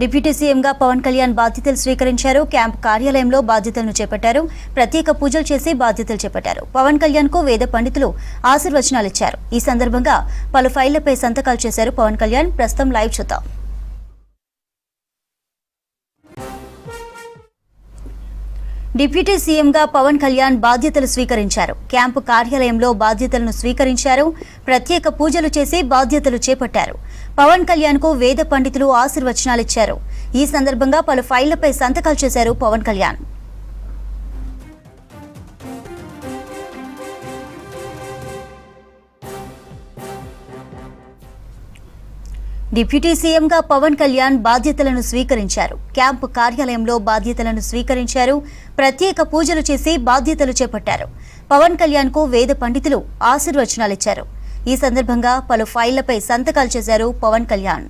Deputy సీఎంగా పవన్ కళ్యాణ్ బాధ్యతలు స్వీకరించారు. క్యాంప్ కార్యాలయంలో బాధ్యతలను చేపట్టారు. ప్రత్యేక పూజలు చేసి బాధ్యతలు చేపట్టారు. పవన్ కళ్యాణ్ కు వేద పండితులు ఆశీర్వచనాలు ఇచ్చారు. ఈ సందర్భంగా పలు ఫైళ్లపై సంతకాలు చేశారు పవన్ కళ్యాణ్. ప్రస్తుతం లైవ్ చూద్దాం. డిప్యూటీ సీఎంగా పవన్ కళ్యాణ్ బాధ్యతలు స్వీకరించారు. క్యాంపు కార్యాలయంలో బాధ్యతలను స్వీకరించారు. ప్రత్యేక పూజలు చేసి బాధ్యతలు చేపట్టారు. పవన్ కళ్యాణ్ కు వేద పండితులు ఆశీర్వచనాలిచ్చారు. ఈ సందర్భంగా పలు ఫైళ్లపై సంతకాలు చేశారు పవన్ కళ్యాణ్. డిప్యూటీ సీఎంగా పవన్ కళ్యాణ్ బాధ్యతలను స్వీకరించారు. క్యాంపు కార్యాలయంలో బాధ్యతలను స్వీకరించారు. ప్రత్యేక పూజలు చేసి బాధ్యతలు చేపట్టారు. పవన్ కళ్యాణ్ కు వేద పండితులు ఆశీర్వచనాలిచ్చారు. ఈ సందర్భంగా పలు ఫైళ్లపై సంతకాలు చేశారు పవన్ కళ్యాణ్.